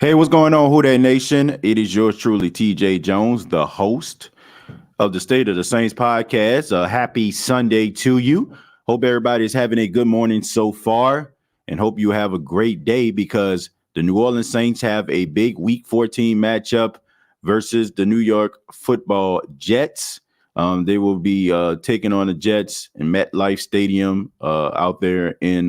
Hey, what's going on, Who Dat Nation? It is yours truly, TJ Jones, the host of the State of the Saints podcast. Happy Sunday to you. Hope everybody is having a good morning so far, and hope you have a great day because the New Orleans Saints have a big Week 14 matchup versus the New York Football Jets. They will be taking on the Jets in MetLife Stadium out there in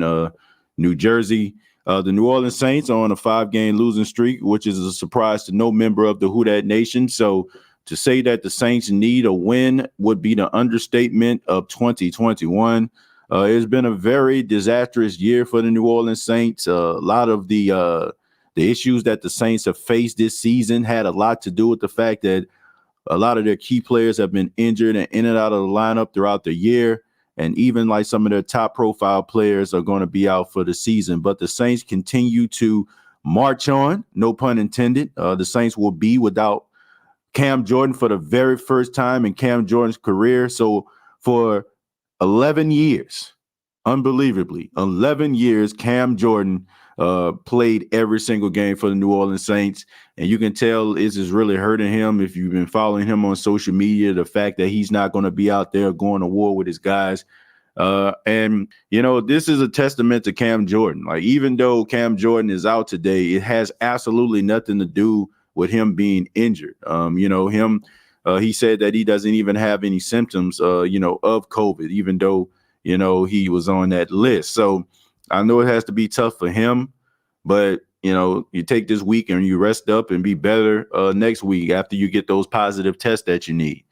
New Jersey. The New Orleans Saints are on a 5-game losing streak, which is a surprise to no member of the Who Dat Nation. So to say that the Saints need a win would be the understatement of 2021. It's been a very disastrous year for the New Orleans Saints. A lot of the issues that the Saints have faced this season had a lot to do with the fact that a lot of their key players have been injured and in and out of the lineup throughout the year. And even like some of their top profile players are going to be out for the season. But the Saints continue to march on, no pun intended. The Saints will be without Cam Jordan for the very first time in Cam Jordan's career. So for 11 years, unbelievably, 11 years, Cam Jordan played every single game for the New Orleans Saints. And you can tell this is really hurting him if you've been following him on social media, the fact that he's not going to be out there going to war with his guys. And, you know, this is a testament to Cam Jordan. Like, even though Cam Jordan is out today, it has absolutely nothing to do with him being injured. He said that he doesn't even have any symptoms, of COVID, even though, he was on that list. So I know it has to be tough for him, but, you take this week and you rest up and be better next week after you get those positive tests that you need.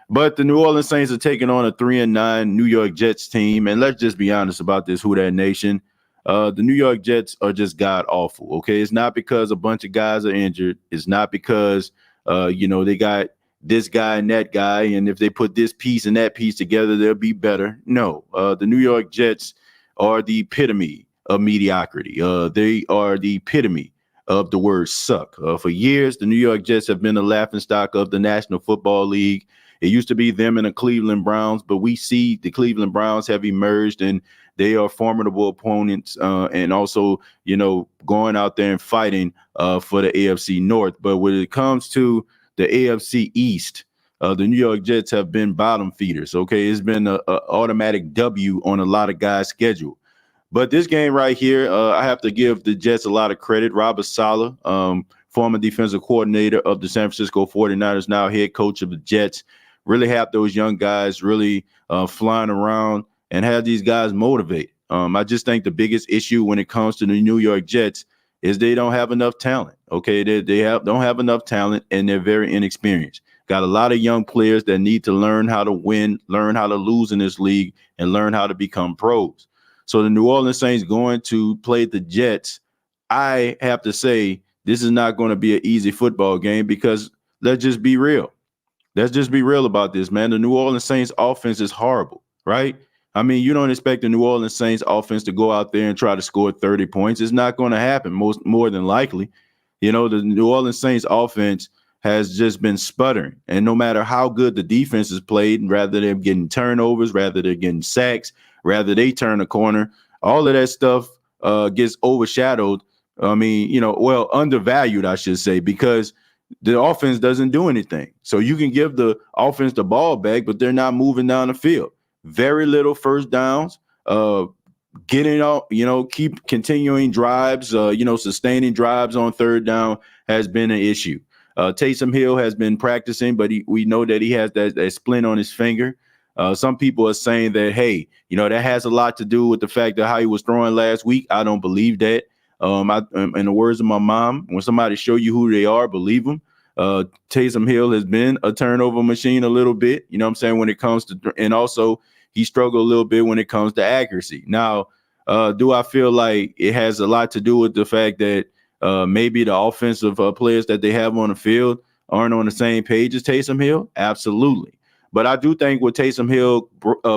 But the New Orleans Saints are taking on a 3-9 New York Jets team. And let's just be honest about this, Who Dat Nation. The New York Jets are just god awful. OK, it's not because a bunch of guys are injured. It's not because, they got this guy and that guy. And if they put this piece and that piece together, they'll be better. No, the New York Jets are the epitome of mediocrity. They are the epitome of the word suck. For years, the New York Jets have been the laughingstock of the National Football League. It used to be them and the Cleveland Browns, but we see the Cleveland Browns have emerged and they are formidable opponents and also, going out there and fighting for the AFC North. But when it comes to the AFC East, the New York Jets have been bottom feeders. OK, it's been an automatic W on a lot of guys' schedule. But this game right here, I have to give the Jets a lot of credit. Robert Saleh, former defensive coordinator of the San Francisco 49ers, now head coach of the Jets, really have those young guys really flying around and have these guys motivated. I just think the biggest issue when it comes to the New York Jets is they don't have enough talent. OK, they don't have enough talent and they're very inexperienced. Got a lot of young players that need to learn how to win, learn how to lose in this league, and learn how to become pros. So the New Orleans Saints going to play the Jets. I have to say this is not going to be an easy football game because let's just be real. Let's just be real about this, man. The New Orleans Saints offense is horrible, right? I mean, you don't expect the New Orleans Saints offense to go out there and try to score 30 points. It's not going to happen, more than likely. The New Orleans Saints offense has just been sputtering. And no matter how good the defense is played, rather than getting turnovers, rather than getting sacks, rather they turn a corner, all of that stuff gets overshadowed. Undervalued, I should say, because the offense doesn't do anything. So you can give the offense the ball back, but they're not moving down the field. Very little first downs, getting out, keep continuing drives, sustaining drives on third down has been an issue. Taysom Hill has been practicing, but we know that he has that splint on his finger. Some people are saying that, hey, that has a lot to do with the fact that how he was throwing last week. I don't believe that. In the words of my mom, when somebody show you who they are, believe them. Taysom Hill has been a turnover machine a little bit, you know what I'm saying, when it comes to, and also he struggled a little bit when it comes to accuracy. Now, do I feel like it has a lot to do with the fact that maybe the offensive players that they have on the field aren't on the same page as Taysom Hill? Absolutely. But I do think what Taysom Hill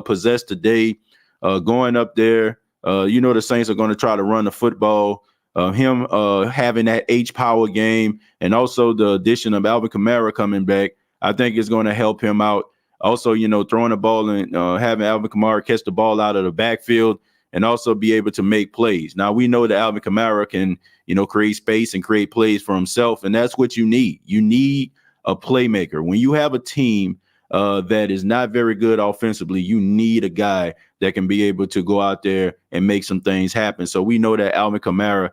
possessed today, going up there, the Saints are going to try to run the football. Him having that H-power game and also the addition of Alvin Kamara coming back, I think is going to help him out. Also, throwing the ball and having Alvin Kamara catch the ball out of the backfield and also be able to make plays. Now, we know that Alvin Kamara can, create space and create plays for himself, and that's what you need. You need a playmaker. When you have a team that is not very good offensively, you need a guy that can be able to go out there and make some things happen. So we know that Alvin Kamara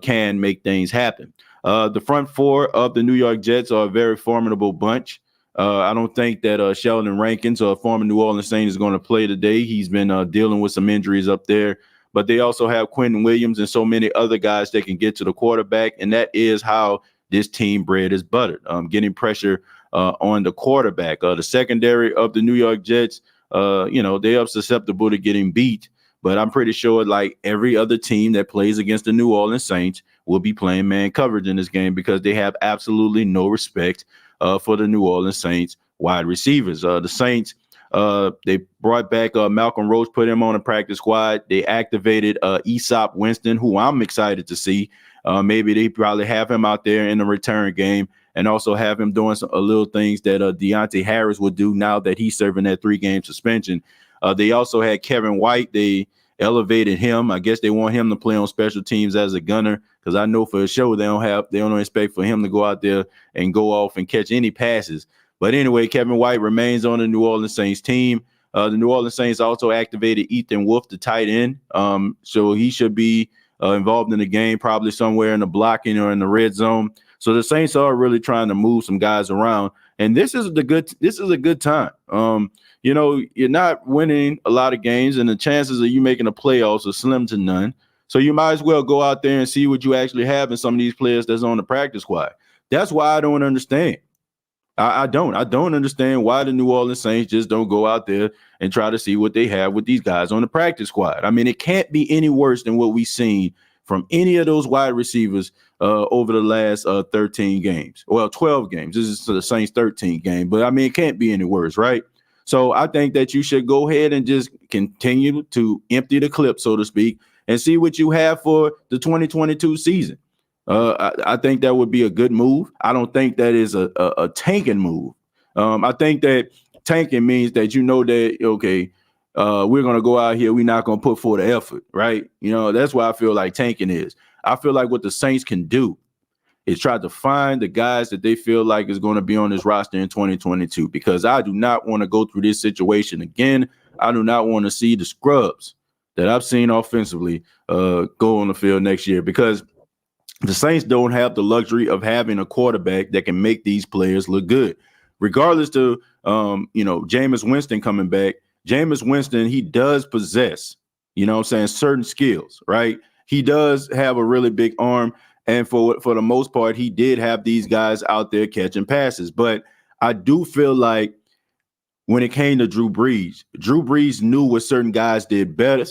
can make things happen. The front four of the New York Jets are a very formidable bunch. I don't think that Sheldon Rankins, a former New Orleans Saint, is going to play today. He's been dealing with some injuries up there. But they also have Quentin Williams and so many other guys that can get to the quarterback. And that is how this team bread is buttered, getting pressure on the quarterback. The secondary of the New York Jets, they are susceptible to getting beat. But I'm pretty sure like every other team that plays against the New Orleans Saints will be playing man coverage in this game because they have absolutely no respect for the New Orleans Saints wide receivers. The Saints, they brought back Malcolm Roach, put him on a practice squad. They activated Aesop Winston, who I'm excited to see. Maybe they probably have him out there in the return game and also have him doing a little things that Deontay Harris would do now that he's serving that 3-game suspension. They also had Kevin White. They elevated him. I guess they want him to play on special teams as a gunner because I know for sure they don't expect for him to go out there and go off and catch any passes. But anyway, Kevin White remains on the New Orleans Saints team. The New Orleans Saints also activated Ethan Wolf, the tight end. So he should be involved in the game, probably somewhere in the blocking or in the red zone. So the Saints are really trying to move some guys around. And this is a good time. You're not winning a lot of games, and the chances of you making the playoffs are slim to none. So you might as well go out there and see what you actually have in some of these players that's on the practice squad. That's why I don't understand. I don't understand why the New Orleans Saints just don't go out there and try to see what they have with these guys on the practice squad. I mean, it can't be any worse than what we've seen from any of those wide receivers over the last 13 games. Well, 12 games. This is the Saints' 13th game. But, I mean, it can't be any worse, right? So I think that you should go ahead and just continue to empty the clip, so to speak, and see what you have for the 2022 season. I think that would be a good move. I don't think that is a tanking move. I think that tanking means that that, okay, we're going to go out here. We're not going to put forth the effort, right? That's what I feel like tanking is. I feel like what the Saints can do is try to find the guys that they feel like is going to be on this roster in 2022, because I do not want to go through this situation again. I do not want to see the scrubs that I've seen offensively go on the field next year, because the Saints don't have the luxury of having a quarterback that can make these players look good. Regardless to, Jameis Winston coming back, Jameis Winston, he does possess, certain skills, right? He does have a really big arm. And for the most part, he did have these guys out there catching passes. But I do feel like when it came to Drew Brees knew what certain guys did better.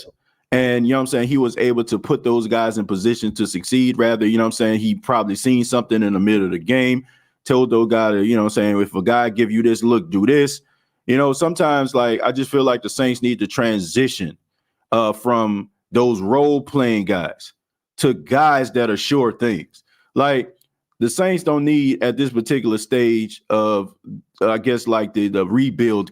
And, he was able to put those guys in position to succeed. Rather, he probably seen something in the middle of the game, told those guys, if a guy give you this look, do this. Sometimes, I just feel like the Saints need to transition from those role-playing guys to guys that are sure things. Like, the Saints don't need at this particular stage of, I guess, like the rebuild,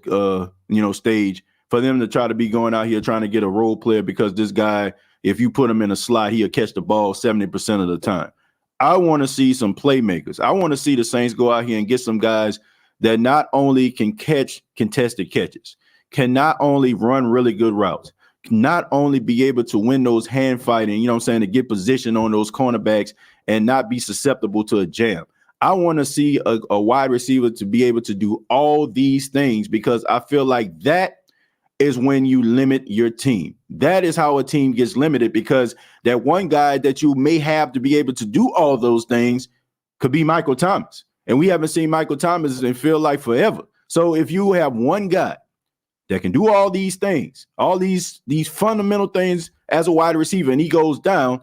stage, for them to try to be going out here trying to get a role player, because this guy, if you put him in a slot, he'll catch the ball 70% of the time. I want to see some playmakers. I want to see the Saints go out here and get some guys that not only can catch contested catches, can not only run really good routes, not only be able to win those hand fighting, to get position on those cornerbacks and not be susceptible to a jam. I want to see a wide receiver to be able to do all these things, because I feel like that is when you limit your team. That is how a team gets limited, because that one guy that you may have to be able to do all those things could be Michael Thomas. And we haven't seen Michael Thomas in feel like forever. So if you have one guy that can do all these things, all these fundamental things as a wide receiver, and he goes down,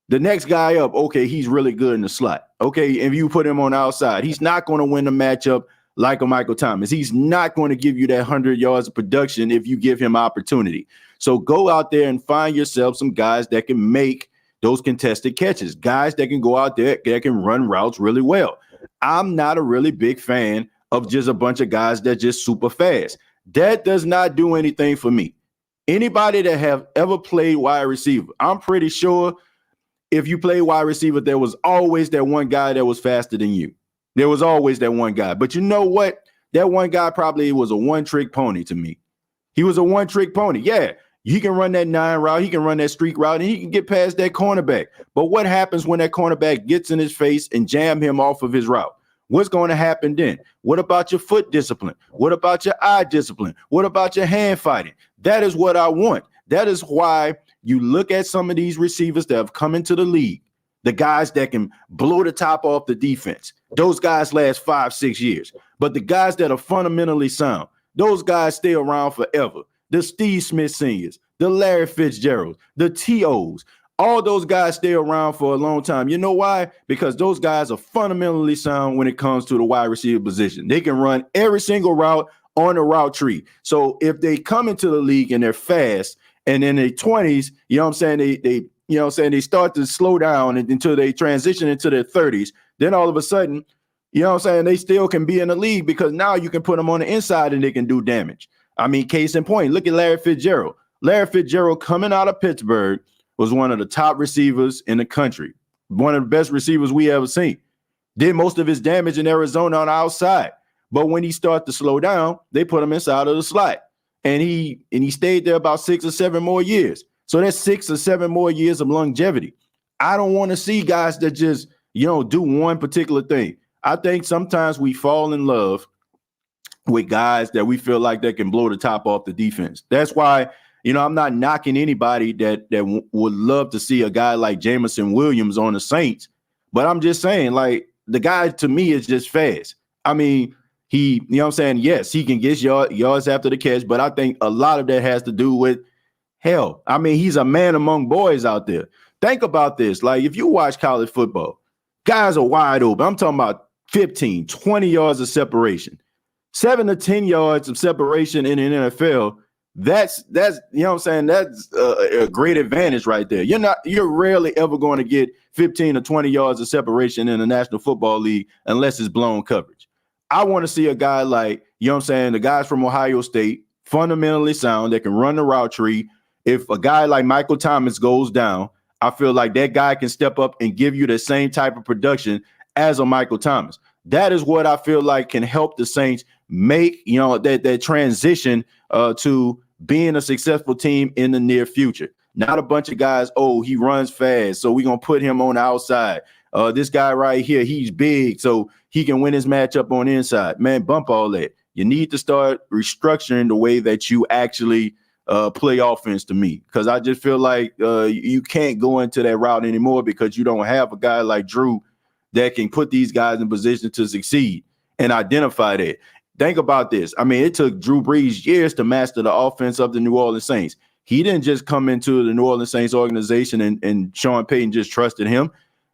the next guy up, okay, he's really good in the slot. Okay, if you put him on the outside, he's not going to win the matchup like a Michael Thomas. He's not going to give you that 100 yards of production if you give him opportunity. So go out there and find yourself some guys that can make those contested catches, guys that can go out there that can run routes really well. I'm not a really big fan of just a bunch of guys that just super fast. That does not do anything for me. Anybody that have ever played wide receiver, I'm pretty sure if you play wide receiver, there was always that one guy that was faster than you. There was always that one guy. But you know what? That one guy probably was a one-trick pony to me. He was a one-trick pony. Yeah, he can run that 9 route. He can run that streak route, and he can get past that cornerback. But what happens when that cornerback gets in his face and jam him off of his route? What's going to happen then? What about your foot discipline? What about your eye discipline? What about your hand fighting? That is what I want. That is why you look at some of these receivers that have come into the league, the guys that can blow the top off the defense. Those guys last 5-6 years. But the guys that are fundamentally sound, those guys stay around forever. The Steve Smith Seniors, the Larry Fitzgeralds, the T.O.s, all those guys stay around for a long time. You know why? Because those guys are fundamentally sound when it comes to the wide receiver position. They can run every single route on the route tree. So if they come into the league and they're fast, and in their 20s, you know what I'm saying, they start to slow down until they transition into their 30s, then all of a sudden, you know what I'm saying, they still can be in the league because now you can put them on the inside and they can do damage. I mean, case in point, look at Larry Fitzgerald. Larry Fitzgerald coming out of Pittsburgh was one of the top receivers in the country, one of the best receivers we ever seen. Did most of his damage in Arizona on the outside. But when he started to slow down, they put him inside of the slot. And he stayed there about 6 or 7 more years. So that's 6 or 7 more years of longevity. I don't want to see guys that just, do one particular thing. I think sometimes we fall in love with guys that we feel like they can blow the top off the defense. That's why, I'm not knocking anybody that would love to see a guy like Jameson Williams on the Saints. But I'm just saying, like, the guy to me is just fast. I mean, he, yes, he can get yards after the catch, but I think a lot of that has to do with he's a man among boys out there. Think about this. Like, if you watch college football, guys are wide open. I'm talking about 15, 20 yards of separation, 7 to 10 yards of separation in an NFL. That's that's a great advantage right there. You're rarely ever going to get 15 or 20 yards of separation in the National Football League unless it's blown coverage. I want to see a guy like, the guys from Ohio State, fundamentally sound, that can run the route tree. If a guy like Michael Thomas goes down, I feel like that guy can step up and give you the same type of production as a Michael Thomas. That is what I feel like can help the Saints make, that transition to being a successful team in the near future. Not a bunch of guys, he runs fast, so we're going to put him on the outside. This guy right here, he's big, so he can win his matchup on the inside. Man, bump all that. You need to start restructuring the way that you actually play offense to me, because I just feel like you can't go into that route anymore because you don't have a guy like Drew that can put these guys in position to succeed and identify that. Think about this. I mean, it took Drew Brees years to master the offense of the New Orleans Saints. He didn't just come into the New Orleans Saints organization and Sean Payton just trusted him.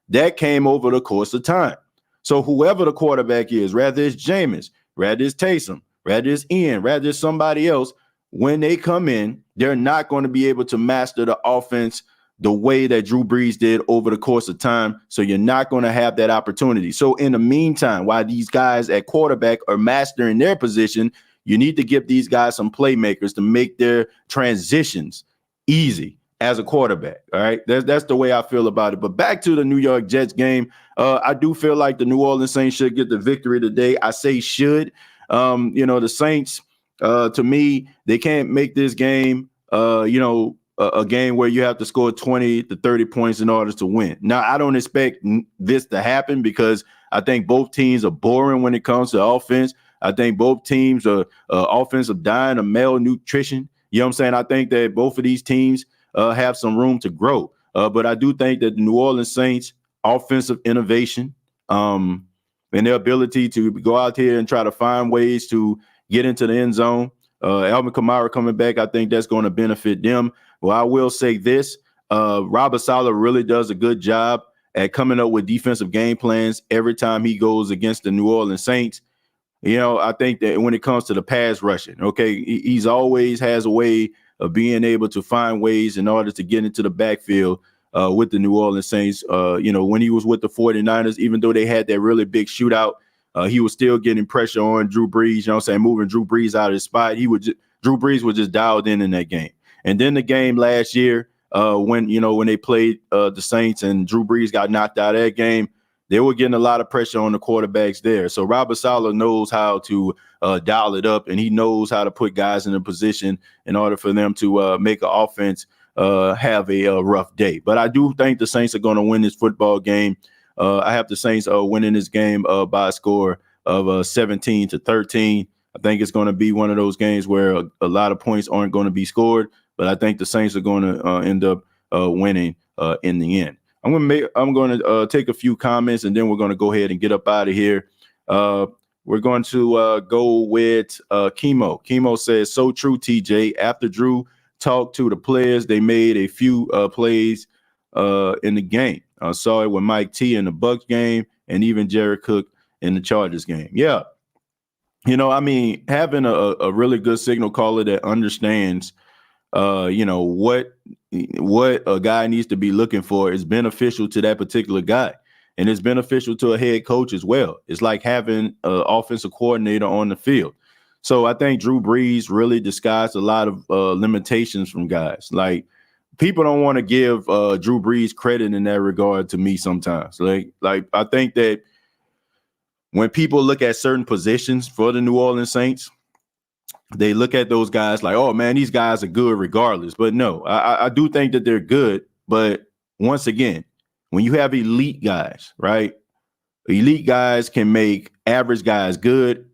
That came over the course of time. So whoever the quarterback is, rather it's Jameis, rather it's Taysom, rather it's Ian, rather it's somebody else, when they come in, they're not going to be able to master the offense the way that Drew Brees did over the course of time. So you're not going to have that opportunity. So in the meantime, while these guys at quarterback are mastering their position, you need to give these guys some playmakers to make their transitions easy as a quarterback. All right. That's the way I feel about it. But back to the New York Jets game. I do feel like the New Orleans Saints should get the victory today. I say should. The Saints, to me, they can't make this game, a game where you have to score 20 to 30 points in order to win. Now, I don't expect this to happen because I think both teams are boring when it comes to offense. I think both teams are offensive dying of malnutrition. You know what I'm saying? I think that both of these teams have some room to grow. But I do think that the New Orleans Saints offensive innovation and their ability to go out here and try to find ways to get into the end zone. Alvin Kamara coming back, I think that's going to benefit them. Well, I will say this. Robert Saleh really does a good job at coming up with defensive game plans every time he goes against the New Orleans Saints. You know, I think that when it comes to the pass rushing, okay, he's always has a way of being able to find ways in order to get into the backfield with the New Orleans Saints. You know, when he was with the 49ers, even though they had that really big shootout, he was still getting pressure on Drew Brees, you know what I'm saying, moving Drew Brees out of his spot. Drew Brees was just dialed in that game. And then the game last year, when they played the Saints and Drew Brees got knocked out of that game, they were getting a lot of pressure on the quarterbacks there. So Robert Saleh knows how to dial it up, and he knows how to put guys in a position in order for them to make an offense have a rough day. But I do think the Saints are going to win this football game. I have the Saints winning this game by a score of 17-13. I think it's going to be one of those games where a lot of points aren't going to be scored, but I think the Saints are going to end up winning in the end. I'm going to take a few comments, and then we're going to go ahead and get up out of here. We're going to go with Chemo. Chemo says, so true, TJ. After Drew talked to the players, they made a few plays in the game. I saw it with Mike T in the Bucs game and even Jared Cook in the Chargers game. Yeah. You know, I mean, having a really good signal caller that understands what a guy needs to be looking for is beneficial to that particular guy. And it's beneficial to a head coach as well. It's like having an offensive coordinator on the field. So I think Drew Brees really disguised a lot of limitations from guys. Like, people don't want to give Drew Brees credit in that regard to me sometimes. Like I think that when people look at certain positions for the New Orleans Saints, they look at those guys like, oh, man, these guys are good regardless. But no, I do think that they're good. But once again, when you have elite guys, right, elite guys can make average guys good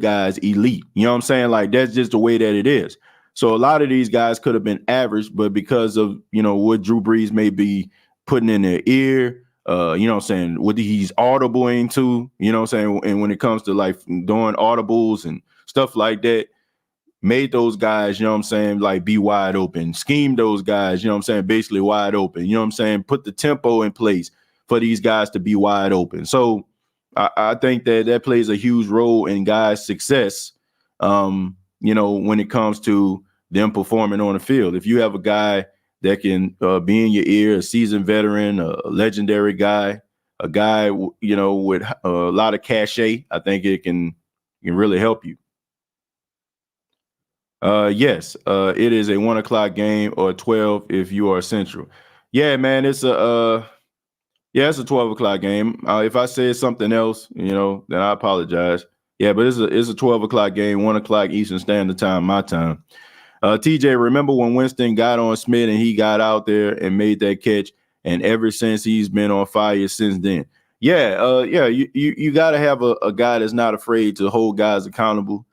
guys elite. You know what I'm saying? Like, that's just the way that it is. So a lot of these guys could have been average, but because of, what Drew Brees may be putting in their ear, you know what I'm saying, what he's audibling to, you know what I'm saying? And when it comes to like doing audibles and stuff like that, made those guys, you know what I'm saying, like be wide open, scheme those guys, you know what I'm saying, basically wide open, you know what I'm saying, put the tempo in place for these guys to be wide open. So I think that plays a huge role in guys' success, when it comes to them performing on the field. If you have a guy that can be in your ear, a seasoned veteran, a legendary guy, a guy, with a lot of cachet, I think it can really help you. Yes, it is a 1:00 game or 12 if you are Central. Yeah, man, it's a 12 o'clock game. If I said something else, then I apologize. Yeah, but it's a 12 o'clock game, 1:00 Eastern Standard Time, my time. TJ, remember when Winston got on Smith and he got out there and made that catch, and ever since he's been on fire since then. Yeah, you got to have a guy that's not afraid to hold guys accountable.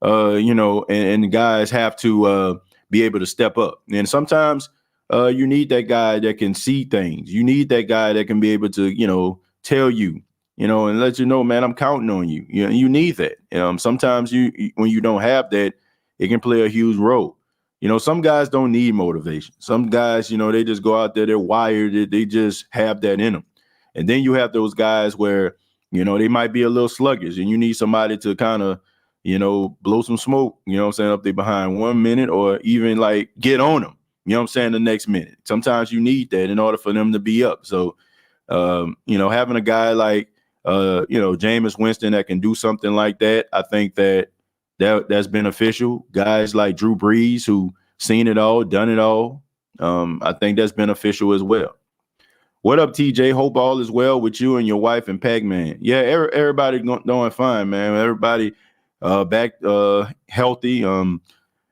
And guys have to be able to step up. And sometimes you need that guy that can see things. You need that guy that can be able to, tell you, and let you know, man, I'm counting on you. You need that. Sometimes when you don't have that, it can play a huge role. Some guys don't need motivation. Some guys, they just go out there, they're wired, they just have that in them. And then you have those guys where, they might be a little sluggish and you need somebody to kind of, blow some smoke, up there behind 1 minute, or even like get on them, the next minute. Sometimes you need that in order for them to be up. So, having a guy like, Jameis Winston that can do something like that, I think that's beneficial. Guys like Drew Brees who seen it all, done it all. I think that's beneficial as well. What up, TJ? Hope all is well with you and your wife and Pac-Man. Yeah, everybody doing fine, man. Everybody back healthy.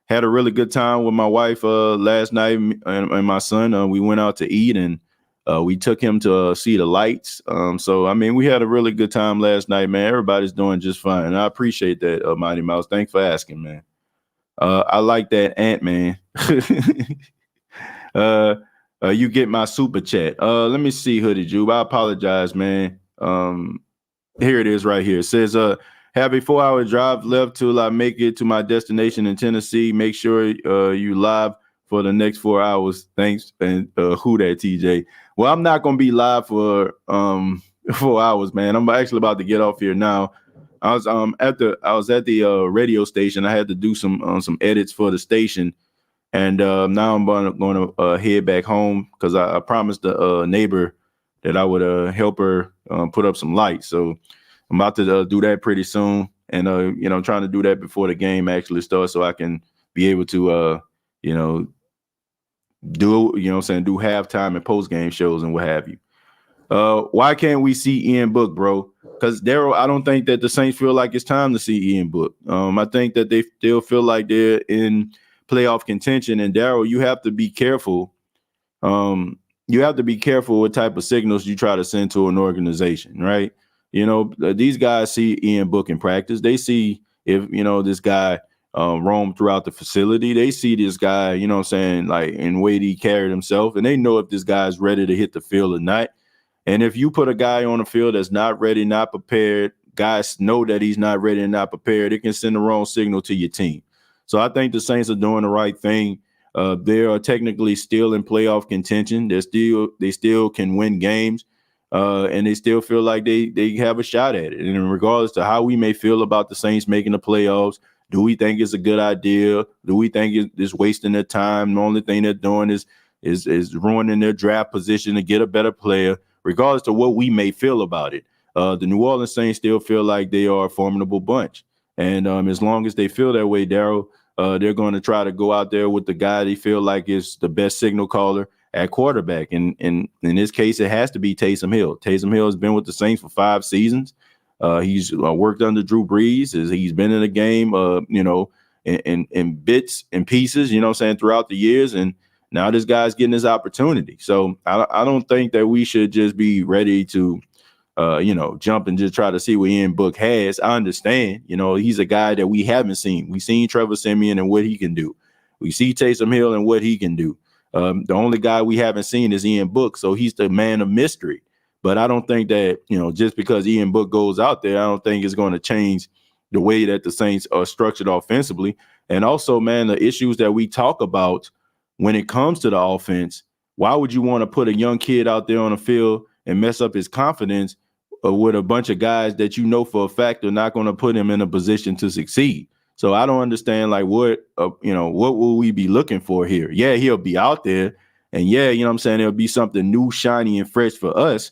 Had a really good time with my wife last night and my son. We went out to eat, and We took him to see the lights. So, I mean, we had a really good time last night, man. Everybody's doing just fine. And I appreciate that, Mighty Mouse. Thanks for asking, man. I like that Ant-Man. You get my super chat. Let me see, Hoodie Jube. I apologize, man. Here it is right here. It says, have a 4-hour drive left till I make it to my destination in Tennessee. Make sure you live for the next 4 hours. Thanks. And who that, TJ? Well, I'm not gonna be live for 4 hours, man. I'm actually about to get off here now. I was at the radio station. I had to do some edits for the station, and now I'm going to head back home because I promised the neighbor that I would help her put up some lights. So I'm about to do that pretty soon, and trying to do that before the game actually starts, so I can be able to do halftime and post game shows and what have you. Why can't we see Ian Book, bro? Because Daryl, I don't think that the Saints feel like it's time to see Ian Book. I think that they still feel like they're in playoff contention, and Daryl, you have to be careful. You have to be careful what type of signals you try to send to an organization, right? These guys see Ian Book in practice. They see if this guy roam throughout the facility. They see this guy, like in way he carried himself, and they know if this guy's ready to hit the field or not. And if you put a guy on the field that's not ready, not prepared, guys know that he's not ready and not prepared, it can send the wrong signal to your team. So I think the Saints are doing the right thing. They are technically still in playoff contention. They still can win games, and they still feel like they have a shot at it. And in regards to how we may feel about the Saints making the playoffs, do we think it's a good idea? Do we think it's wasting their time? The only thing they're doing is ruining their draft position to get a better player. Regardless to what we may feel about it, the New Orleans Saints still feel like they are a formidable bunch. And as long as they feel that way, Daryl, they're going to try to go out there with the guy they feel like is the best signal caller at quarterback. And in this case, it has to be Taysom Hill. Taysom Hill has been with the Saints for 5 seasons. He's worked under Drew Brees. He's been in the game, in bits and pieces, throughout the years. And now this guy's getting his opportunity. So I don't think that we should just be ready to, jump and just try to see what Ian Book has. I understand, he's a guy that we haven't seen. We've seen Trevor Siemian and what he can do. We see Taysom Hill and what he can do. The only guy we haven't seen is Ian Book. So he's the man of mystery. But I don't think that, just because Ian Book goes out there, I don't think it's going to change the way that the Saints are structured offensively. And also, man, the issues that we talk about when it comes to the offense, why would you want to put a young kid out there on the field and mess up his confidence with a bunch of guys that for a fact are not going to put him in a position to succeed? So I don't understand, like, what will we be looking for here? Yeah, he'll be out there, and yeah, it'll be something new, shiny, and fresh for us.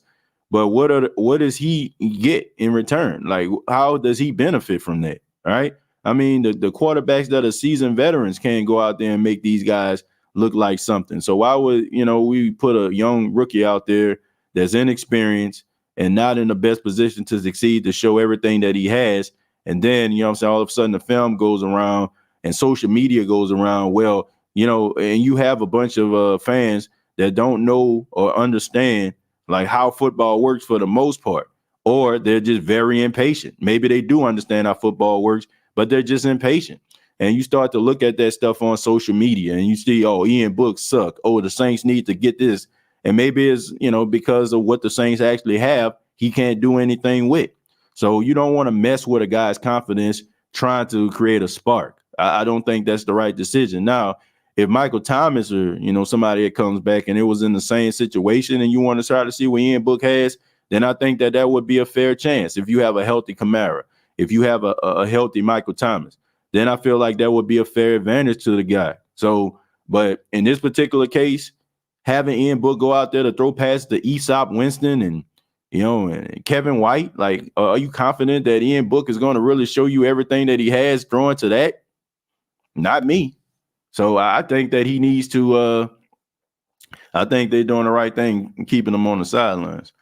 But what does he get in return? Like, how does he benefit from that? Right? I mean, the quarterbacks that are seasoned veterans can't go out there and make these guys look like something. So why would, we put a young rookie out there that's inexperienced and not in the best position to succeed, to show everything that he has. And then, all of a sudden the film goes around and social media goes around. Well, and you have a bunch of fans that don't know or understand like how football works for the most part, or they're just very impatient. Maybe they do understand how football works, but they're just impatient. And you start to look at that stuff on social media and you see, oh, Ian Book suck. Oh, the Saints need to get this. And maybe it's, because of what the Saints actually have, he can't do anything with. So you don't want to mess with a guy's confidence trying to create a spark. I don't think that's the right decision. Now, if Michael Thomas or, somebody that comes back and it was in the same situation and you want to try to see what Ian Book has, then I think that would be a fair chance. If you have a healthy Kamara, if you have a healthy Michael Thomas, then I feel like that would be a fair advantage to the guy. So, but in this particular case, having Ian Book go out there to throw past the Aesop Winston and, and Kevin White, like, are you confident that Ian Book is going to really show you everything that he has throwing to that? Not me. So I think that he needs to, I think they're doing the right thing, keeping him on the sidelines.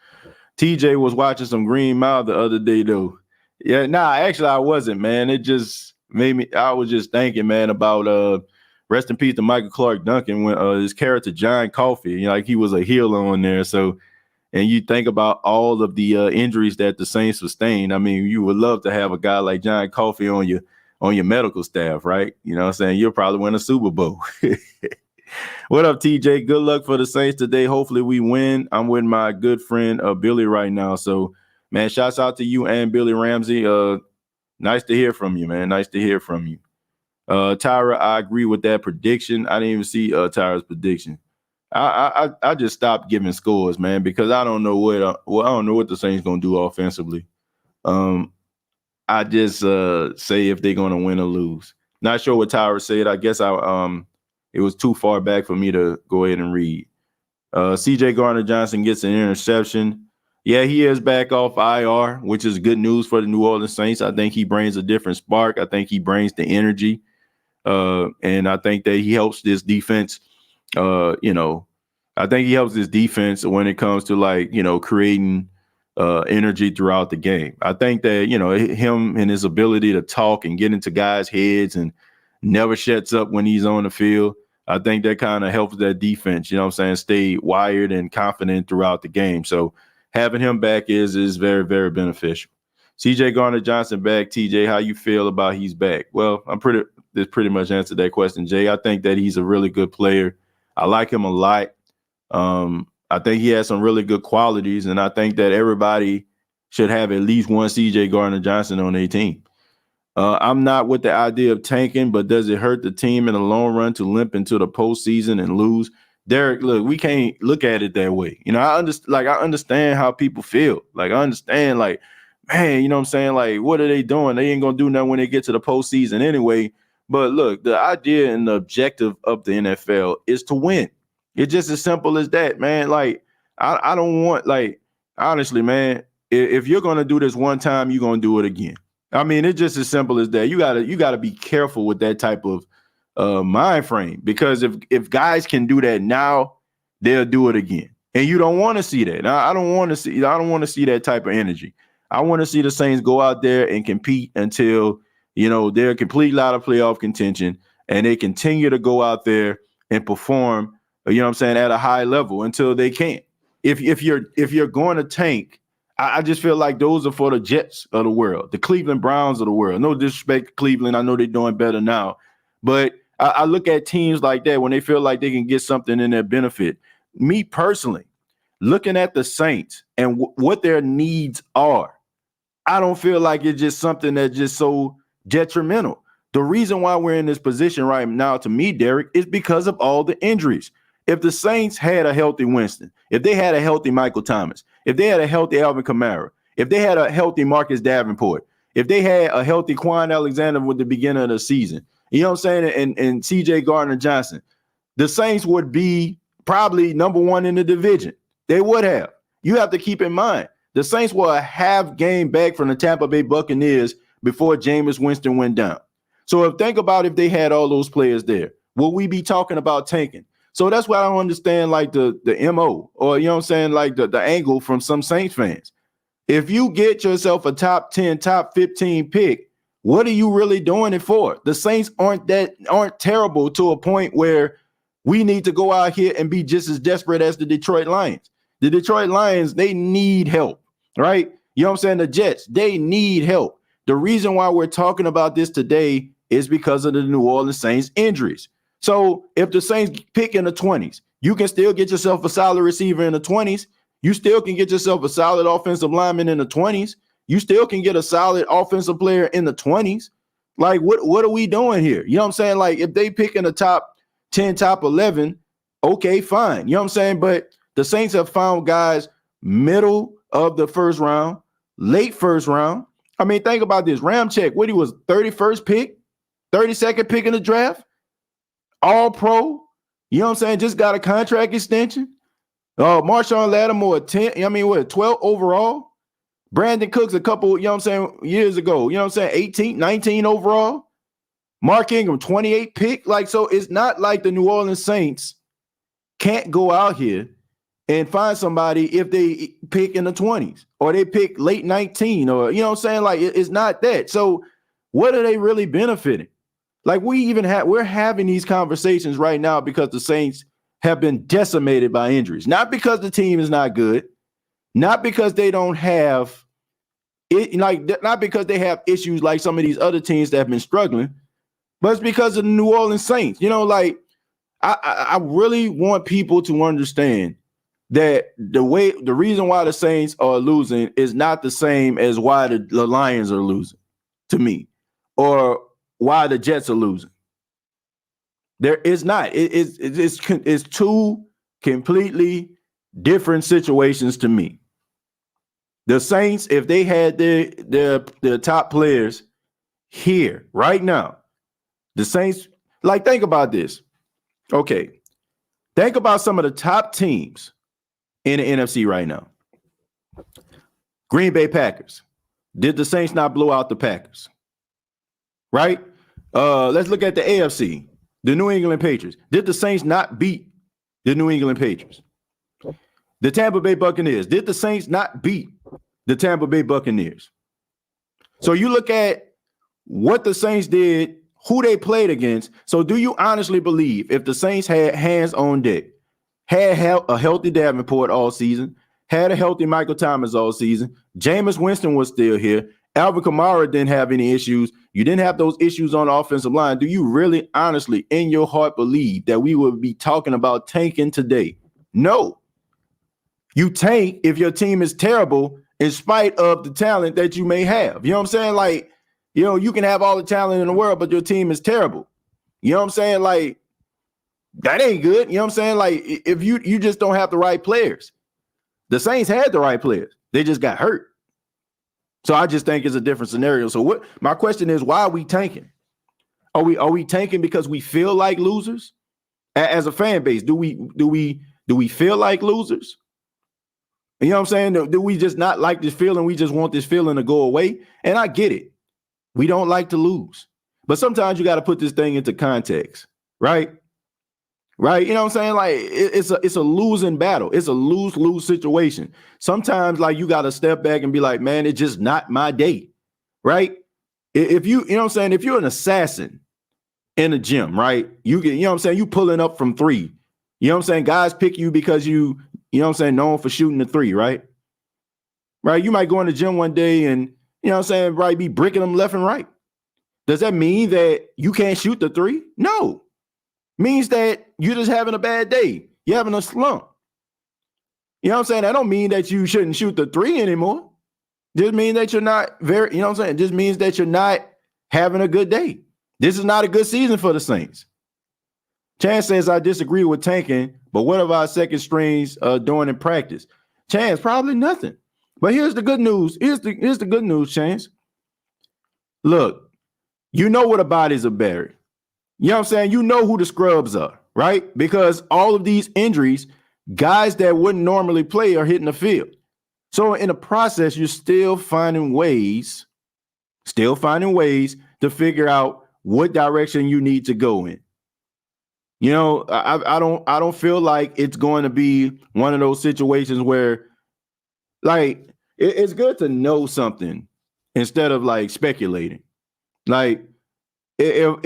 TJ was watching some Green Mile the other day, though. Yeah, actually I wasn't, man. It just made me, I was just thinking, man, about rest in peace to Michael Clark Duncan when his character John Coffey, like he was a healer on there. So, and you think about all of the injuries that the Saints sustained. I mean, you would love to have a guy like John Coffey on your medical staff, right? You know what I'm saying? You'll probably win a Super Bowl. What up, TJ? Good luck for the Saints today. Hopefully we win. I'm with my good friend Billy right now. So, man, shouts out to you and Billy Ramsey. Nice to hear from you, man. Nice to hear from you. Tyra, I agree with that prediction. I didn't even see Tyra's prediction. I just stopped giving scores, man, because I don't know what I don't know what the Saints gonna do offensively. I just say if they're gonna win or lose. Not sure what Tyra said. I guess it was too far back for me to go ahead and read. CJ Gardner-Johnson gets an interception. Yeah, he is back off IR, which is good news for the New Orleans Saints. I think he brings a different spark. I think he brings the energy. And I think that he helps this defense. I think he helps this defense when it comes to creating energy throughout the game. I think that, him and his ability to talk and get into guys' heads and never shuts up when he's on the field. I think that kind of helps that defense, stay wired and confident throughout the game. So having him back is very, very beneficial. CJ Gardner-Johnson back. TJ, how you feel about he's back? Well, this pretty much answered that question, Jay. I think that he's a really good player. I like him a lot. I think he has some really good qualities, and I think that everybody should have at least one CJ Gardner-Johnson on their team. I'm not with the idea of tanking, but does it hurt the team in the long run to limp into the postseason and lose? Derek, look, we can't look at it that way. I understand how people feel. I understand, man, you know what I'm saying? What are they doing? They ain't gonna do nothing when they get to the postseason anyway. But look, the idea and the objective of the NFL is to win. It's just as simple as that, man. I don't want, honestly, man, if you're gonna do this one time, you're gonna do it again. I mean, it's just as simple as that. You gotta be careful with that type of mind frame, because if guys can do that now, they'll do it again. And you don't want to see that. I don't want to see that type of energy. I want to see the Saints go out there and compete until, they're completely out of playoff contention, and they continue to go out there and perform, at a high level until they can't. If you're going to tank, I just feel like those are for the Jets of the world, the Cleveland Browns of the world. No disrespect to Cleveland. I know they're doing better now. But I look at teams like that when they feel like they can get something in their benefit. Me personally, looking at the Saints and what their needs are, I don't feel like it's just something that's just so detrimental. The reason why we're in this position right now, to me, Derek, is because of all the injuries. If the Saints had a healthy Winston, if they had a healthy Michael Thomas, if they had a healthy Alvin Kamara, if they had a healthy Marcus Davenport, if they had a healthy Quan Alexander with the beginning of the season, you know what I'm saying, and CJ Gardner-Johnson, the Saints would be probably number one in the division. They would have. You have to keep in mind, the Saints were a half game back from the Tampa Bay Buccaneers before Jameis Winston went down. So think about if they had all those players there, will we be talking about tanking? So that's why I don't understand the MO, or the angle from some Saints fans. If you get yourself a top 10, top 15 pick, what are you really doing it for? The Saints aren't terrible to a point where we need to go out here and be just as desperate as the Detroit Lions. The Detroit Lions, they need help, right? You know what I'm saying? The Jets, they need help. The reason why we're talking about this today is because of the New Orleans Saints injuries. So if the Saints pick in the 20s, you can still get yourself a solid receiver in the 20s. You still can get yourself a solid offensive lineman in the 20s. You still can get a solid offensive player in the 20s. What are we doing here? You know what I'm saying? If they pick in the top 10, top 11, okay, fine. You know what I'm saying? But the Saints have found guys middle of the first round, late first round. I mean, think about this. Ramczyk, what he was, 31st pick, 32nd pick in the draft, all pro. You know what I'm saying? Just got a contract extension. Marshawn Lattimore, 12 overall. Brandon Cooks a couple, years ago, 18, 19 overall. Mark Ingram, 28 pick. So it's not like the New Orleans Saints can't go out here and find somebody if they pick in the 20s or they pick late 19 or, it's not that. So what are they really benefiting? Like we're having these conversations right now because the Saints have been decimated by injuries. Not because the team is not good, not because they don't have it, like not because they have issues like some of these other teams that have been struggling, but it's because of the New Orleans Saints. Like I really want people to understand that the reason why the Saints are losing is not the same as why the Lions are losing to me, or why the Jets are losing. There is not. It's two completely different situations to me. The Saints, if they had their top players here right now, the Saints, like, think about this. Okay, think about some of the top teams in the NFC right now. Green Bay Packers. Did the Saints not blow out the Packers? Right? Let's look at the AFC. The New England Patriots. Did the Saints not beat the New England Patriots? The Tampa Bay Buccaneers. Did the Saints not beat the Tampa Bay Buccaneers? So you look at what the Saints did, who they played against. So do you honestly believe if the Saints had hands on deck, had a healthy Davenport all season, had a healthy Michael Thomas all season, Jameis Winston was still here, Alvin Kamara didn't have any issues, you didn't have those issues on the offensive line, do you really honestly in your heart believe that we would be talking about tanking today? No. You tank if your team is terrible in spite of the talent that you may have. You know what I'm saying? Like, you can have all the talent in the world, but your team is terrible. You know what I'm saying? Like, that ain't good. You know what I'm saying? Like, if you just don't have the right players. The Saints had the right players. They just got hurt. So I just think it's a different scenario. So my question is, why are we tanking? Are we tanking because we feel like losers? As a fan base, do we feel like losers? You know what I'm saying? Do we just not like this feeling? We just want this feeling to go away? And I get it. We don't like to lose. But sometimes you got to put this thing into context, right? Right? You know what I'm saying? Like, it's a losing battle. It's a lose-lose situation. Sometimes, like, you got to step back and be like, man, it's just not my day, right? If you know what I'm saying? If you're an assassin in a gym, right? You know what I'm saying? You pulling up from three. You know what I'm saying? Guys pick you because you know what I'm saying, known for shooting the three, right? Right? You might go in the gym one day and, you know what I'm saying, right, be bricking them left and right. Does that mean that you can't shoot the three? No. Means that you're just having a bad day. You're having a slump. You know what I'm saying? That don't mean that you shouldn't shoot the three anymore. Just means that you're not you know what I'm saying? It just means that you're not having a good day. This is not a good season for the Saints. Chance says, I disagree with tanking, but what are our second strings doing in practice? Chance, probably nothing. But here's the good news. Here's the good news, Chance. Look, you know where the bodies are buried. You know what I'm saying? You know who the scrubs are, right? Because all of these injuries, guys that wouldn't normally play are hitting the field. So in the process, you're still finding ways to figure out what direction you need to go in. You know, I don't feel like it's going to be one of those situations where, like, it's good to know something instead of like speculating. Like, if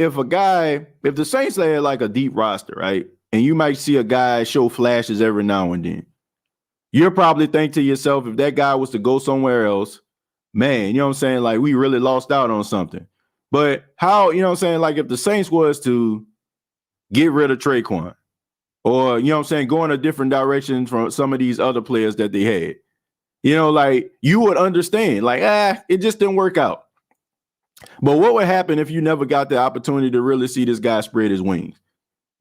the Saints had like a deep roster, right, and you might see a guy show flashes every now and then, you'll probably think to yourself, if that guy was to go somewhere else, man, you know what I'm saying, like, we really lost out on something. But how, you know what I'm saying, like, if the Saints was to get rid of Traquan, or, you know what I'm saying, go in a different direction from some of these other players that they had, you know, like, you would understand, like, it just didn't work out. But what would happen if you never got the opportunity to really see this guy spread his wings?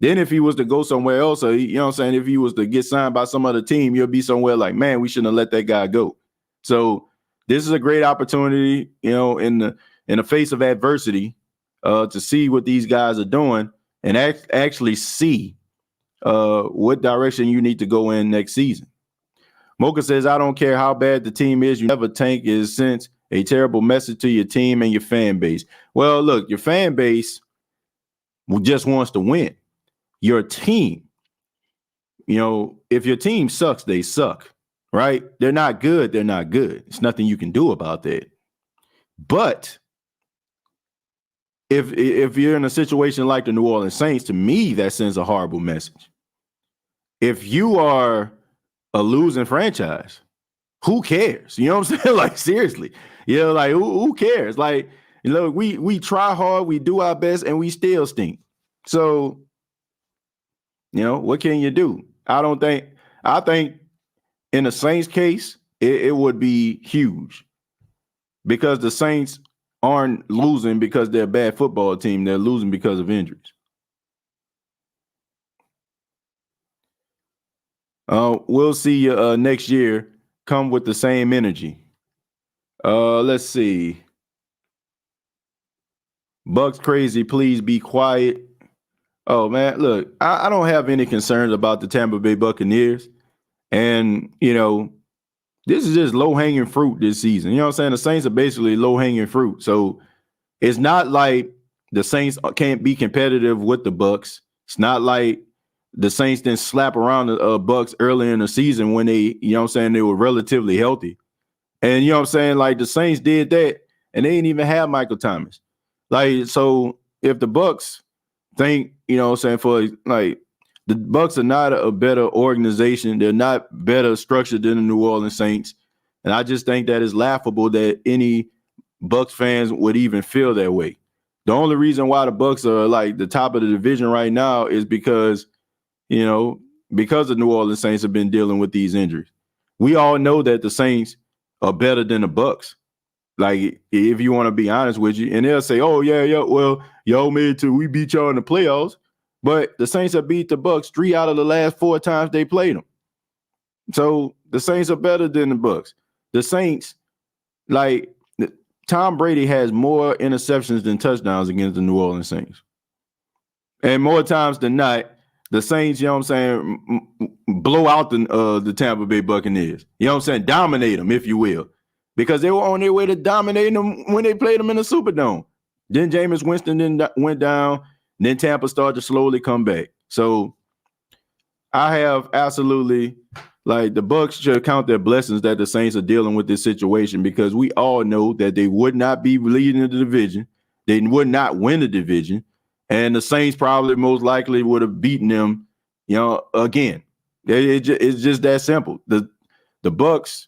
Then if he was to go somewhere else, or, you know what I'm saying, if he was to get signed by some other team, you'll be somewhere like, man, we shouldn't have let that guy go. So this is a great opportunity, you know, in the face of adversity, to see what these guys are doing and actually see what direction you need to go in next season. Mocha says, I don't care how bad the team is, you never tank is sent a terrible message to your team and your fan base. Well, look, your fan base just wants to win. Your team, you know, if your team sucks, they suck, right? They're not good. They're not good. It's nothing you can do about that. But if you're in a situation like the New Orleans Saints, to me, that sends a horrible message. If you are a losing franchise, who cares? You know what I'm saying? Like, seriously, like who cares? Like, we try hard, we do our best, and we still stink. So, what can you do? I think in the Saints case, it would be huge because the Saints aren't losing because they're a bad football team. They're losing because of injuries. We'll see you next year. Come with the same energy. Let's see. Bucks crazy, please be quiet. Oh, man, look, I don't have any concerns about the Tampa Bay Buccaneers. And, this is just low-hanging fruit this season. You know what I'm saying? The Saints are basically low-hanging fruit. So it's not like the Saints can't be competitive with the Bucks. It's not like the Saints didn't slap around the Bucks early in the season when they, they were relatively healthy. And, like the Saints did that, and they didn't even have Michael Thomas. Like, so if the Bucks think, for like the Bucks are not a better organization. They're not better structured than the New Orleans Saints. And I just think that it's laughable that any Bucks fans would even feel that way. The only reason why the Bucks are like the top of the division right now is because, because the New Orleans Saints have been dealing with these injuries. We all know that the Saints are better than the Bucks. Like, if you want to be honest with you, and they'll say, "Oh yeah, well, y'all made it we beat y'all in the playoffs," but the Saints have beat the Bucks 3 out of the last 4 times they played them. So the Saints are better than the Bucks. The Saints, like Tom Brady, has more interceptions than touchdowns against the New Orleans Saints, and more times than not, the Saints, blow out the Tampa Bay Buccaneers. You know what I'm saying? Dominate them, if you will. Because they were on their way to dominating them when they played them in the Superdome. Then Jameis Winston went down. Then Tampa started to slowly come back. So I have absolutely, like, the Bucs should count their blessings that the Saints are dealing with this situation, because we all know that they would not be leading the division. They would not win the division. And the Saints probably most likely would have beaten them, again. It's just that simple. The Bucs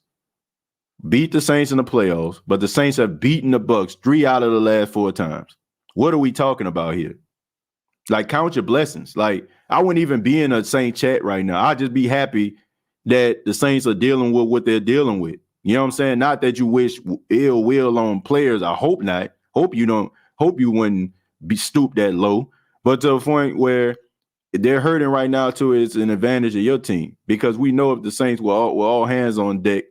beat the Saints in the playoffs, but the Saints have beaten the Bucks 3 out of the last 4 times. What are we talking about here? Like, count your blessings. Like, I wouldn't even be in a Saint chat right now. I'd just be happy that the Saints are dealing with what they're dealing with. You know what I'm saying? Not that you wish ill will on players. I hope not. Hope you wouldn't be stooped that low. But to a point where they're hurting right now too, it's an advantage of your team, because we know if the Saints were all hands on deck,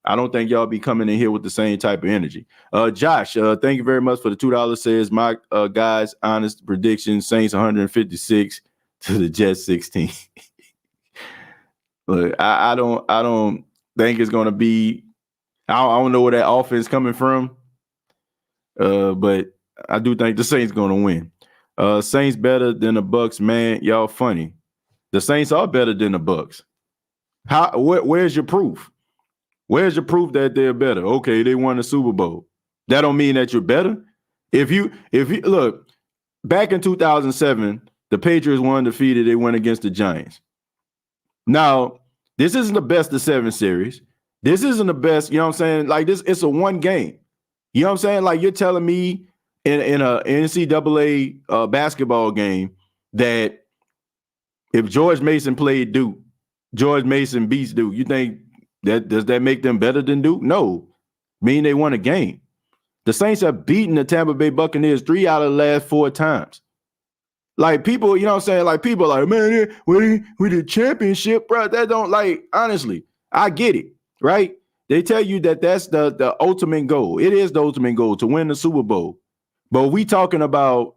I don't think y'all be coming in here with the same type of energy. Josh, thank you very much for the $2. Says my guys' honest prediction: Saints 156 to the Jets 16. Look, I don't think it's going to be. I don't know where that offense coming from, but I do think the Saints going to win. Saints better than the Bucks, man. Y'all funny. The Saints are better than the Bucks. Where's your proof? Where's your proof that they're better? Okay, they won the Super Bowl. That don't mean that you're better. If you look, back in 2007, the Patriots were undefeated. They went against the Giants. Now, this isn't the best of 7 series. This isn't the best, you know what I'm saying? Like, this, it's a one game. You know what I'm saying? Like, you're telling me in a NCAA basketball game that if George Mason played Duke, George Mason beats Duke, you think does that make them better than Duke? No. Mean they won a game. The Saints have beaten the Tampa Bay Buccaneers 3 out of the last 4 times. Like, people, you know what I'm saying? Like, people are like, man, we did championship, bro. That don't, like, honestly, I get it, right? They tell you that that's the ultimate goal. It is the ultimate goal to win the Super Bowl. But we talking about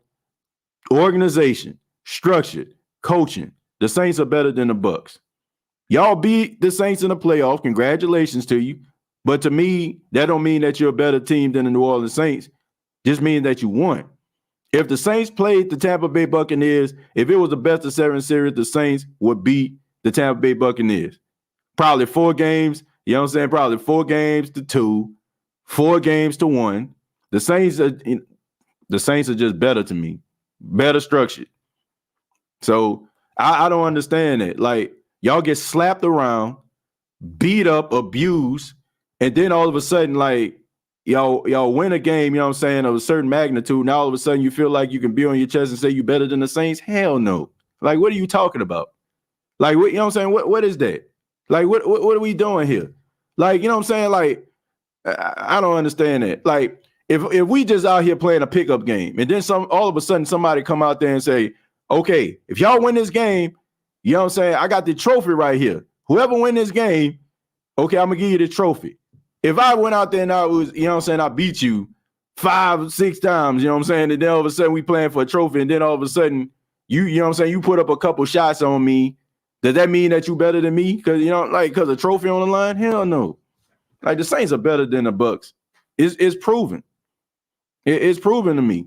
organization, structure, coaching. The Saints are better than the Bucks. Y'all beat the Saints in the playoffs. Congratulations to you. But to me, that don't mean that you're a better team than the New Orleans Saints. Just means that you won. If the Saints played the Tampa Bay Buccaneers, if it was the best of 7 series, the Saints would beat the Tampa Bay Buccaneers. Probably 4 games, you know what I'm saying? Probably 4 games to 2, 4 games to 1. The Saints The Saints are just better to me, better structured. So I don't understand it. Like, y'all get slapped around, beat up, abused, and then all of a sudden, like, y'all win a game, you know what I'm saying, of a certain magnitude. Now all of a sudden you feel like you can be on your chest and say you better than the Saints? Hell no. Like, what are you talking about? Like, what, you know what I'm saying? What is that? Like, what are we doing here? Like, you know what I'm saying? Like, I don't understand that. Like, if we just out here playing a pickup game and then all of a sudden somebody come out there and say, okay, if y'all win this game, you know what I'm saying, I got the trophy right here. Whoever win this game, okay, I'm gonna give you the trophy. If I went out there and I was, you know what I'm saying, I beat you 5, 6 times, you know what I'm saying, and then all of a sudden we playing for a trophy, and then all of a sudden you know what I'm saying, you put up a couple shots on me, does that mean that you better than me? Because, you know, like, because a trophy on the line? Hell no. Like, the Saints are better than the Bucks. It's proven. It's proven to me.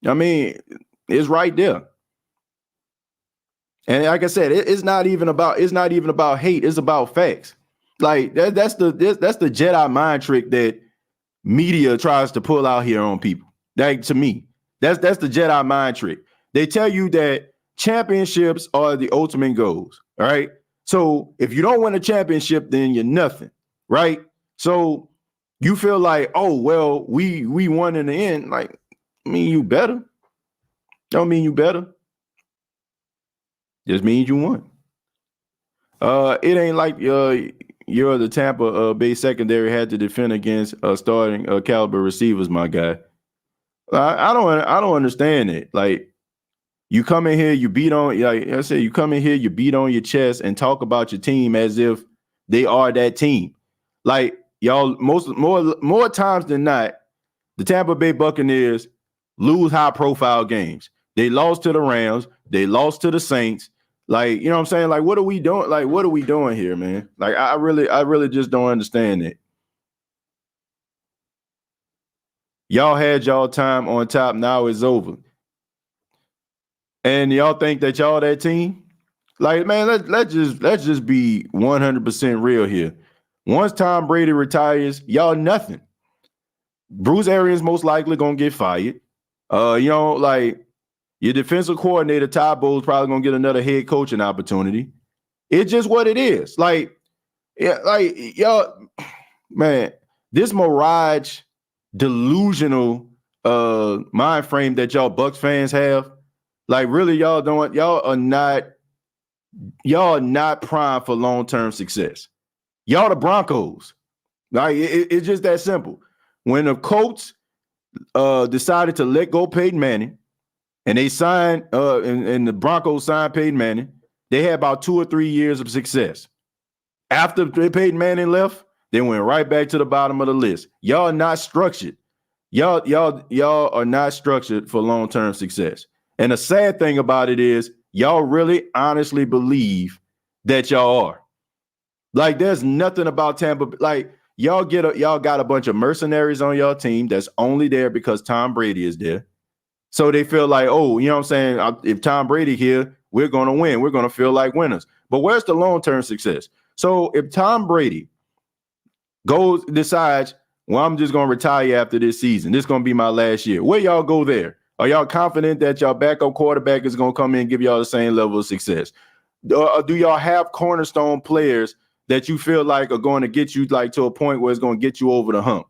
I mean, it's right there. And like I said, it's not even about hate. It's about facts. Like, that's the Jedi mind trick that media tries to pull out here on people. Like, to me, that's the Jedi mind trick. They tell you that championships are the ultimate goals. All right. So if you don't win a championship, then you're nothing. Right. So you feel like, oh, well, we won in the end. Like, I mean, you better. Don't mean you better. Just means you won. It ain't like you're the Tampa Bay secondary had to defend against starting caliber receivers, my guy. I don't understand it. Like, you come in here, you beat on, like I said, you come in here, you beat on your chest and talk about your team as if they are that team. Like, y'all, more times than not, the Tampa Bay Buccaneers lose high-profile games. They lost to the Rams. They lost to the Saints. Like, you know what I'm saying? Like, what are we doing? Like, what are we doing here, man? Like, I really just don't understand it. Y'all had y'all time on top. Now it's over. And y'all think that y'all that team? Like, man, let's just be 100% real here. Once Tom Brady retires, y'all nothing. Bruce Arians most likely gonna get fired. You know, like, your defensive coordinator, Todd Bowles, probably gonna get another head coaching opportunity. It's just what it is. Like, yeah, like, y'all, man, this mirage, delusional mind frame that y'all Bucs fans have, like, really, y'all are not primed for long-term success. Y'all the Broncos. Like, it's just that simple. When the Colts decided to let go Peyton Manning, and they signed, and the Broncos signed Peyton Manning, they had about 2 or 3 years of success. After Peyton Manning left, they went right back to the bottom of the list. Y'all are not structured. Y'all are not structured for long-term success. And the sad thing about it is, y'all really honestly believe that y'all are. Like, there's nothing about Tampa. Like, y'all got a bunch of mercenaries on y'all team that's only there because Tom Brady is there. So they feel like, oh, you know what I'm saying? If Tom Brady here, we're going to win. We're going to feel like winners. But where's the long-term success? So if Tom Brady decides, well, I'm just going to retire after this season, this is going to be my last year, where y'all go there? Are y'all confident that y'all backup quarterback is going to come in and give y'all the same level of success? Do y'all have cornerstone players that you feel like are going to get you, like, to a point where it's going to get you over the hump?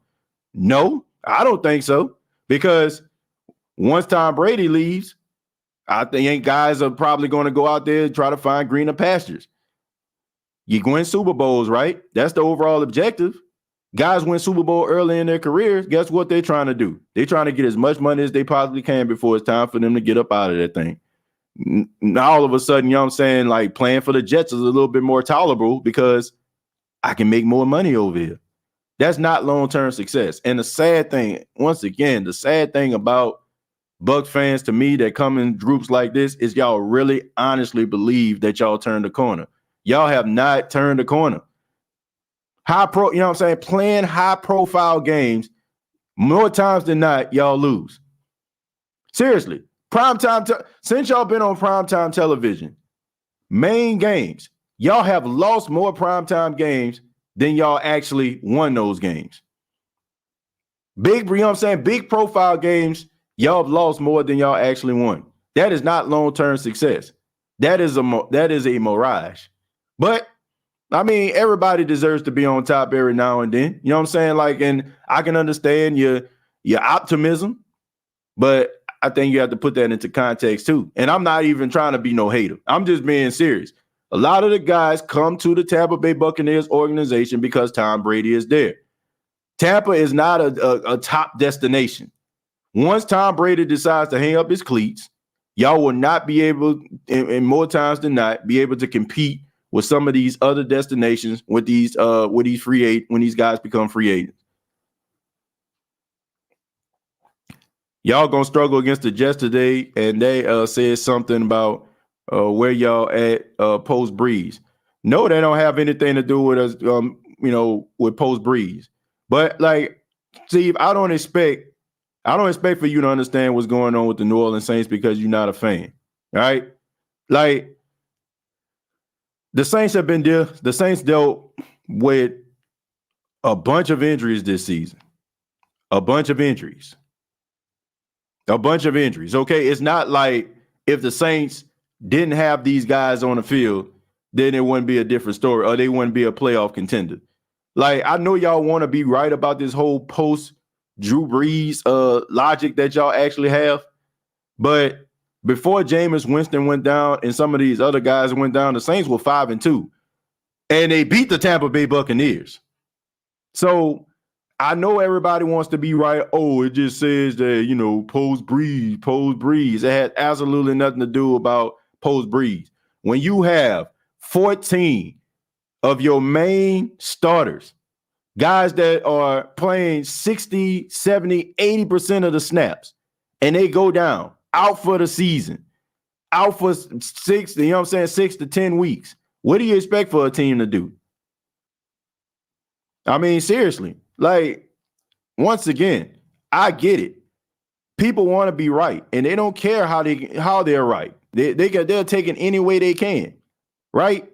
No, I don't think so. Because once Tom Brady leaves, I think guys are probably going to go out there and try to find greener pastures. You win Super Bowls, right? That's the overall objective. Guys win Super Bowl early in their careers. Guess what they're trying to do? They're trying to get as much money as they possibly can before it's time for them to get up out of that thing. Now, all of a sudden, you know what I'm saying, like, playing for the Jets is a little bit more tolerable because I can make more money over here. That's not long-term success. And the sad thing, once again, the sad thing about Bucs fans, to me, that come in groups like this, is y'all really honestly believe that y'all turned the corner. Y'all have not turned the corner. You know what I'm saying? Playing high-profile games, more times than not, y'all lose. Seriously. Since y'all been on primetime television, main games, y'all have lost more primetime games than y'all actually won those games. Big, you know what I'm saying? Big profile games, y'all have lost more than y'all actually won. That is not long-term success. That is a mirage. But I mean, everybody deserves to be on top every now and then. You know what I'm saying? Like, and I can understand your optimism, but I think you have to put that into context too. And I'm not even trying to be no hater. I'm just being serious. A lot of the guys come to the Tampa Bay Buccaneers organization because Tom Brady is there. Tampa is not a top destination. Once Tom Brady decides to hang up his cleats, y'all will not be able, in more times than not, be able to compete with some of these other destinations with these free agents when these guys become free agents. Y'all gonna struggle against the Jets today, and they said something about where y'all at post Breeze. No, they don't have anything to do with us, with post Breeze. But like, Steve, I don't expect for you to understand what's going on with the New Orleans Saints because you're not a fan, right? Like, the Saints have been there. The Saints dealt with a bunch of injuries this season. A bunch of injuries. Okay, it's not like if the Saints didn't have these guys on the field, then it wouldn't be a different story, or they wouldn't be a playoff contender. Like, I know y'all want to be right about this whole post Drew Brees logic that y'all actually have, but before Jameis Winston went down and some of these other guys went down, the Saints were 5-2, and they beat the Tampa Bay Buccaneers. So I know everybody wants to be right. Oh, it just says that, post Breeze. It has absolutely nothing to do about post Breeze. When you have 14 of your main starters, guys that are playing 60, 70, 80% of the snaps, and they go down, out for the season, out for 6 to 10 weeks. What do you expect for a team to do? I mean, seriously, like, once again, I get it. People want to be right, and they don't care how they're right. They'll take it any way they can, right?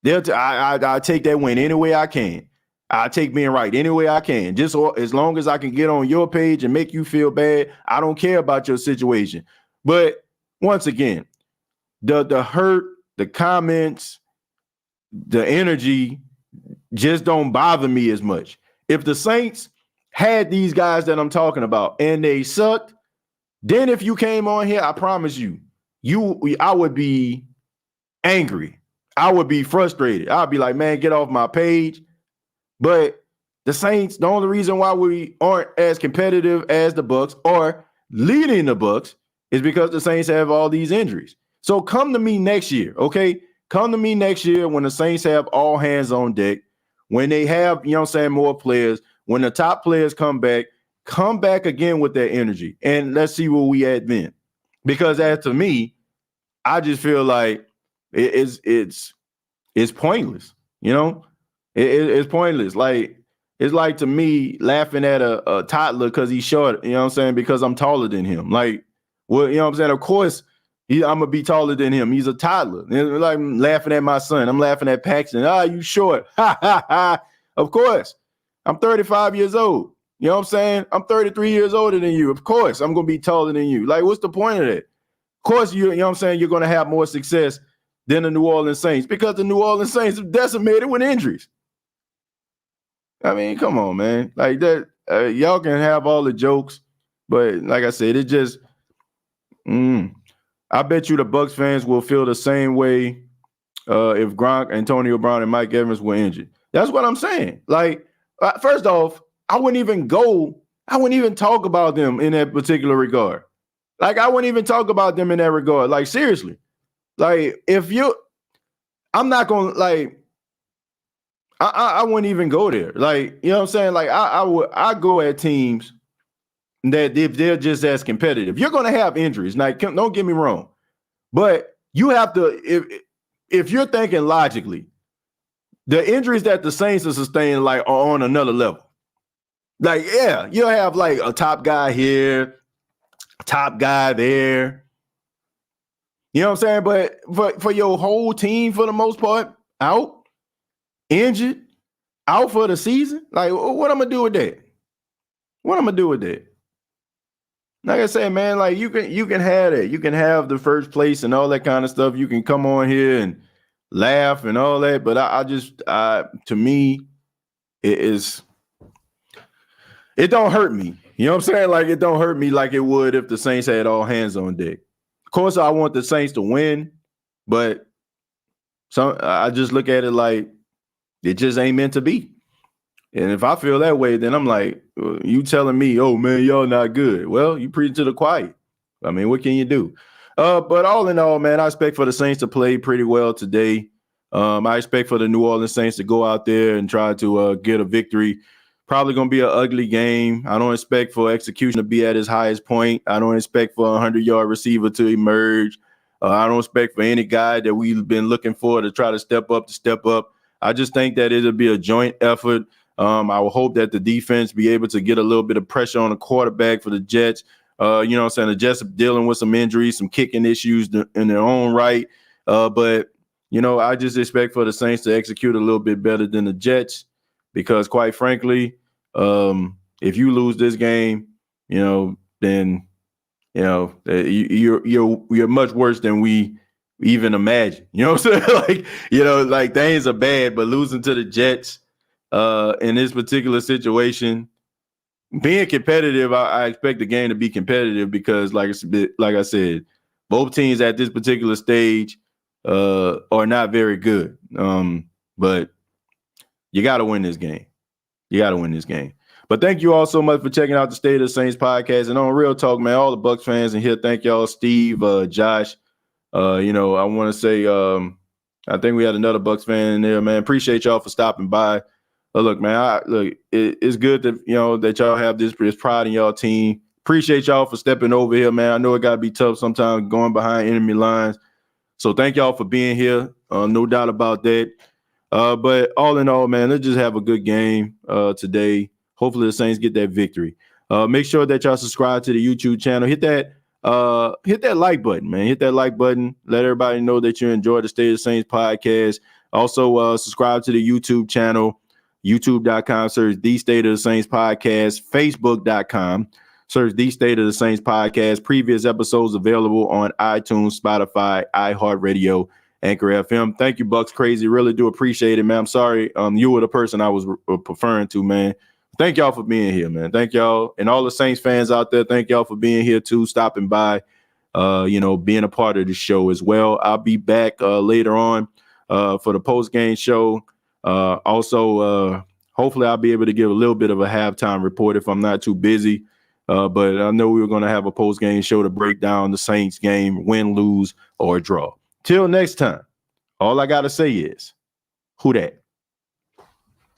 I'll take that win any way I can. I take being right any way I can. Just as long as I can get on your page and make you feel bad, I don't care about your situation. But once again, the hurt, the comments, the energy just don't bother me as much. If the Saints had these guys that I'm talking about and they sucked, then if you came on here, I promise you, I would be angry. I would be frustrated. I'd be like, man, get off my page. But the Saints, the only reason why we aren't as competitive as the Bucs or leading the Bucs is because the Saints have all these injuries. So come to me next year, okay? Come to me next year when the Saints have all hands on deck, when they have, more players, when the top players come back again with that energy, and let's see where we at then. Because as to me, I just feel like it's pointless, It's pointless. Like, it's like, to me, laughing at a toddler because he's short, because I'm taller than him. Like, well, of course, I'm going to be taller than him. He's a toddler. Like, I'm laughing at my son. I'm laughing at Paxton. You short. Ha, ha, ha. Of course. I'm 35 years old. You know what I'm saying? I'm 33 years older than you. Of course, I'm going to be taller than you. Like, what's the point of that? Of course, you're going to have more success than the New Orleans Saints because the New Orleans Saints are decimated with injuries. I mean, come on, man. Like that, y'all can have all the jokes, but like I said, it just, I bet you the Bucs fans will feel the same way if Gronk, Antonio Brown, and Mike Evans were injured. That's what I'm saying. Like, first off, I wouldn't even talk about them in that particular regard. Like, I wouldn't even talk about them in that regard. Like, seriously. Like, I'm not going to, like, I wouldn't even go there. Like, you know what I'm saying? Like, I go at teams that if they're just as competitive. You're going to have injuries. Like, don't get me wrong. But you have to, if you're thinking logically, the injuries that the Saints are sustaining, like, are on another level. Like, yeah, you'll have, like, a top guy here, top guy there. You know what I'm saying? But for your whole team, for the most part, out, injured, out for the season, like, what I'm going to do with that? What I'm gonna do with that? Like I said, man, like you can have it. You can have the first place and all that kind of stuff. You can come on here and laugh and all that. But to me, it is. It don't hurt me. You know what I'm saying? Like it don't hurt me like it would if the Saints had all hands on deck. Of course, I want the Saints to win, but I just look at it like it just ain't meant to be. And if I feel that way, then I'm like, you telling me, oh man, y'all not good. Well, you preach to the choir. I mean, what can you do? But all in all, man, I expect for the Saints to play pretty well today. I expect for the New Orleans Saints to go out there and try to get a victory. Probably going to be an ugly game. I don't expect for execution to be at its highest point. I don't expect for a 100-yard receiver to emerge. I don't expect for any guy that we've been looking for to try to step up. I just think that it'll be a joint effort. I will hope that the defense be able to get a little bit of pressure on the quarterback for the Jets. You know what I'm saying? The Jets are dealing with some injuries, some kicking issues in their own right. But, you know, I just expect for the Saints to execute a little bit better than the Jets because, quite frankly, if you lose this game, you know, then, you know, you're much worse than we even imagine. You know what I'm saying? Like, you know, like things are bad, but losing to the Jets in this particular situation, being competitive, I expect the game to be competitive because, like I said, both teams at this particular stage are not very good. But you got to win this game. But thank you all so much for checking out the State of the Saints podcast. And on Real Talk, man, all the Bucs fans in here, thank y'all, Steve, Josh. You know, I want to say I think we had another Bucs fan in there, man. Appreciate y'all for stopping by. Look, man, it's good that, you know, that y'all have this pride in y'all team. Appreciate y'all for stepping over here, man. I know it got to be tough sometimes going behind enemy lines. So thank y'all for being here. No doubt about that. But all in all, man, let's just have a good game today. Hopefully the Saints get that victory. Make sure that y'all subscribe to the YouTube channel. Hit that like button, man. Hit that like button. Let everybody know that you enjoy the State of the Saints podcast. Also, subscribe to the YouTube channel, youtube.com, search The State of the Saints podcast, facebook.com, search The State of the Saints podcast. Previous episodes available on iTunes, Spotify, iHeartRadio, Anchor FM. Thank you, Bucks Crazy. Really do appreciate it, man. I'm sorry you were the person I was preferring to, man. Thank y'all for being here, man. Thank y'all. And all the Saints fans out there, thank y'all for being here too, stopping by, you know, being a part of the show as well. I'll be back later on for the post-game show. Also, hopefully I'll be able to give a little bit of a halftime report if I'm not too busy. But I know we were going to have a post-game show to break down the Saints game, win, lose, or draw. Till next time, all I got to say is, who dat?